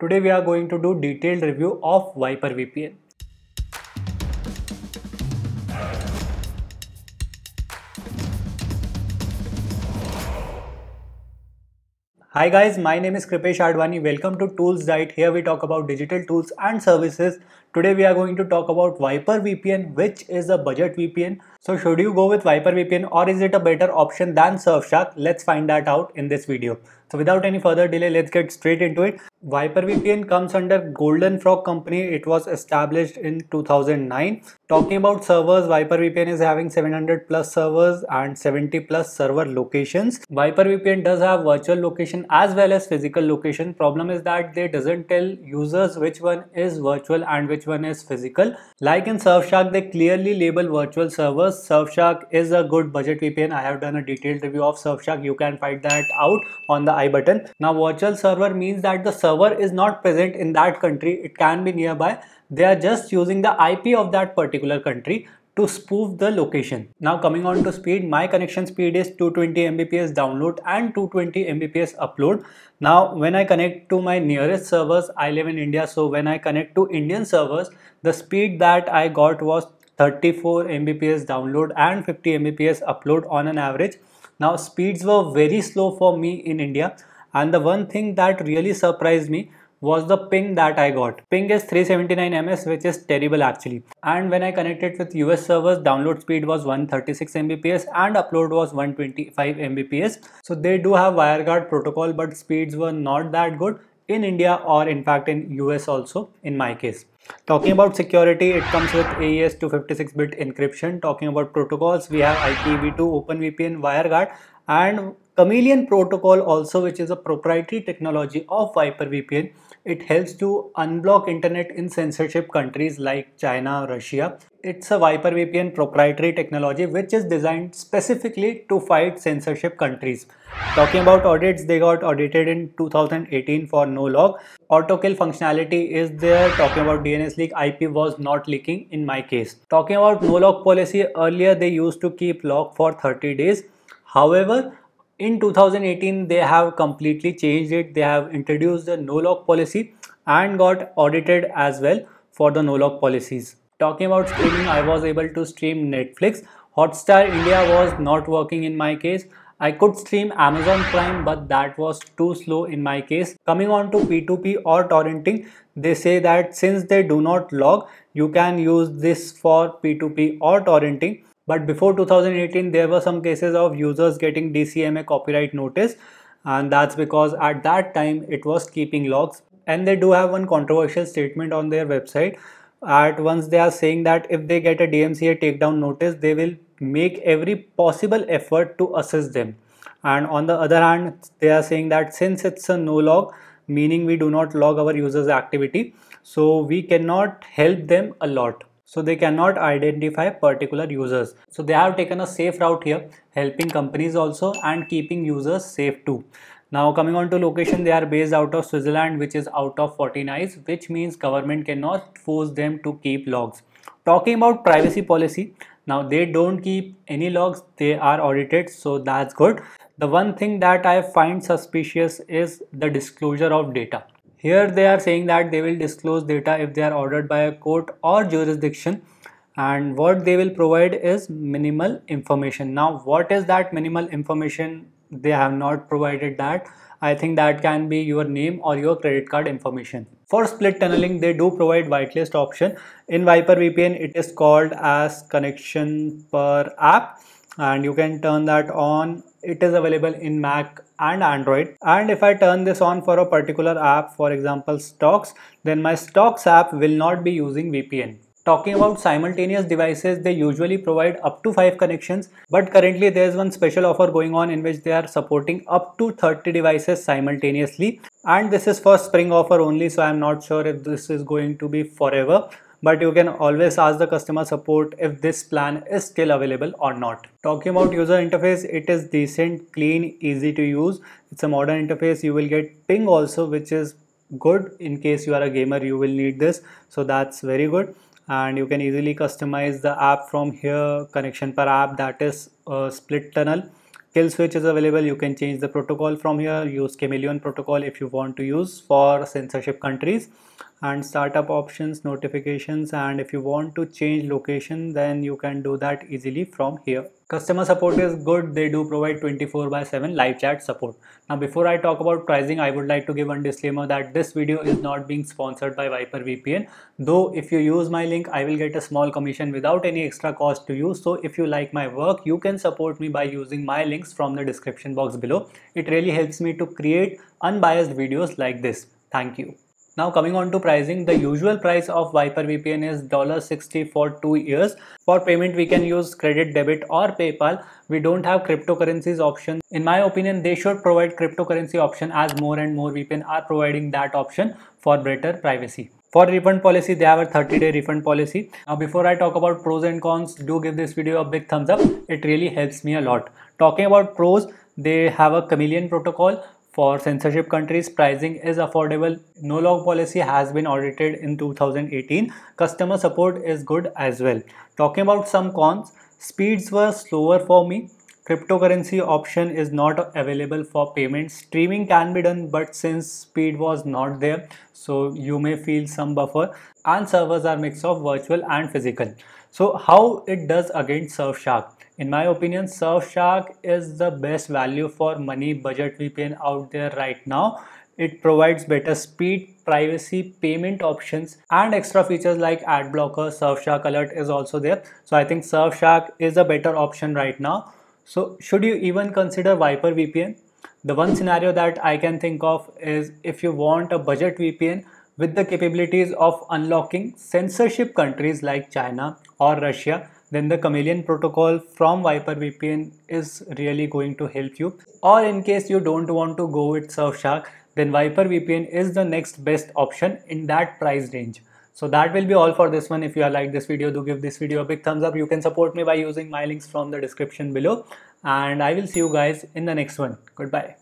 Today we are going to do detailed review of Viper VPN. Hi guys, my name is Kripesh Advani. Welcome to Tools Diet. Here we talk about digital tools and services. Today we are going to talk about Viper VPN, which is a budget VPN. So should you go with Viper VPN or is it a better option than Surfshark? Let's find that out in this video. So without any further delay, let's get straight into it. Viper VPN comes under Golden Frog company. It was established in 2009. Talking about servers, Viper VPN is having 700 plus servers and 70 plus server locations. Viper VPN does have virtual location as well as physical location. Problem is that they doesn't tell users which one is virtual and which one is physical. Like in Surfshark, they clearly label virtual servers. Surfshark is a good budget VPN. I have done a detailed review of Surfshark. You can find that out on the I button. Now virtual server means that the server is not present in that country. It can be nearby. They are just using the IP of that particular country to spoof the location. Now coming on to speed, my connection speed is 220 Mbps download and 220 Mbps upload. Now when I connect to my nearest servers, I live in India, so when I connect to Indian servers, the speed that I got was 34 Mbps download and 50 Mbps upload on an average. Now speeds were very slow for me in India, and the one thing that really surprised me was the ping that I got. Ping is 379 ms, which is terrible actually. And when I connected with US servers, download speed was 136 Mbps and upload was 125 Mbps. So they do have WireGuard protocol, but speeds were not that good in India or in fact in US also in my case. Talking about security, it comes with AES 256-bit encryption. Talking about protocols, we have IPv2, OpenVPN, WireGuard and Chameleon protocol also, which is a proprietary technology of Viper VPN. It helps to unblock internet in censorship countries like China, Russia. It's a Viper VPN proprietary technology which is designed specifically to fight censorship countries. Talking about audits, they got audited in 2018 for no log. Autokill functionality is there. Talking about DNS leak, IP was not leaking in my case. Talking about no log policy, earlier they used to keep log for 30 days. However, in 2018 they have completely changed it. They have introduced the no log policy and got audited as well for the no log policies. Talking about streaming, I was able to stream Netflix. Hotstar India was not working in my case. I could stream Amazon Prime, but that was too slow in my case. Coming on to P2P or torrenting, they say that since they do not log, you can use this for P2P or torrenting. But before 2018, there were some cases of users getting DCMA copyright notice, and that's because at that time it was keeping logs. And they do have one controversial statement on their website. At once they are saying that if they get a DMCA takedown notice, they will make every possible effort to assist them. And on the other hand, they are saying that since it's a no log, meaning we do not log our users activity, so we cannot help them a lot. So they cannot identify particular users. So they have taken a safe route here, helping companies also and keeping users safe too. Now coming on to location, they are based out of Switzerland, which is out of 14 eyes, which means government cannot force them to keep logs. Talking about privacy policy, now they don't keep any logs, they are audited, so that's good. The one thing that I find suspicious is the disclosure of data. Here they are saying that they will disclose data if they are ordered by a court or jurisdiction, and what they will provide is minimal information. Now what is that minimal information? They have not provided that. I think that can be your name or your credit card information. For split tunneling, they do provide whitelist option. In Viper VPN, it is called as connection per app, and you can turn that on. It is available in Mac and Android. And if I turn this on for a particular app, for example stocks, then my stocks app will not be using VPN. Talking about simultaneous devices, they usually provide up to 5 connections, but currently there is one special offer going on in which they are supporting up to 30 devices simultaneously, and this is for spring offer only, so I am not sure if this is going to be forever. But you can always ask the customer support if this plan is still available or not. Talking about user interface, it is decent, clean, easy to use. It's a modern interface. You will get ping also, which is good in case you are a gamer, you will need this, so that's very good. And you can easily customize the app from here. Connection per app, that is split tunnel. Kill switch is available. You can change the protocol from here. Use Chameleon protocol if you want to use for censorship countries. And startup options, notifications, and if you want to change location, then you can do that easily from here. Customer support is good. They do provide 24/7 live chat support. Now before I talk about pricing, I would like to give one disclaimer that this video is not being sponsored by Viper VPN. Though if you use my link, I will get a small commission without any extra cost to you. So if you like my work, you can support me by using my links from the description box below. It really helps me to create unbiased videos like this. Thank you. Now coming on to pricing, the usual price of Viper VPN is $60 for 2 years. For payment we can use credit, debit or PayPal. We don't have cryptocurrencies option. In my opinion, they should provide cryptocurrency option as more and more VPN are providing that option for better privacy. For refund policy, they have a 30-day refund policy. Now before I talk about pros and cons, do give this video a big thumbs up. It really helps me a lot. Talking about pros, they have a Chameleon protocol. For censorship countries, pricing is affordable. No log policy has been audited in 2018. Customer support is good as well. Talking about some cons, speeds were slower for me. Cryptocurrency option is not available for payment. Streaming can be done, but since speed was not there, so you may feel some buffer. And servers are mix of virtual and physical. So how it does against Surfshark? In my opinion, Surfshark is the best value for money budget VPN out there right now. It provides better speed, privacy, payment options and extra features like ad blocker. Surfshark alert is also there. So I think Surfshark is a better option right now. So should you even consider Viper VPN? The one scenario that I can think of is if you want a budget VPN with the capabilities of unlocking censorship countries like China or Russia, then the Chameleon protocol from Viper VPN is really going to help you. Or in case you don't want to go with Surfshark, then Viper VPN is the next best option in that price range. So that will be all for this one. If you have liked this video, do give this video a big thumbs up. You can support me by using my links from the description below. And I will see you guys in the next one. Goodbye.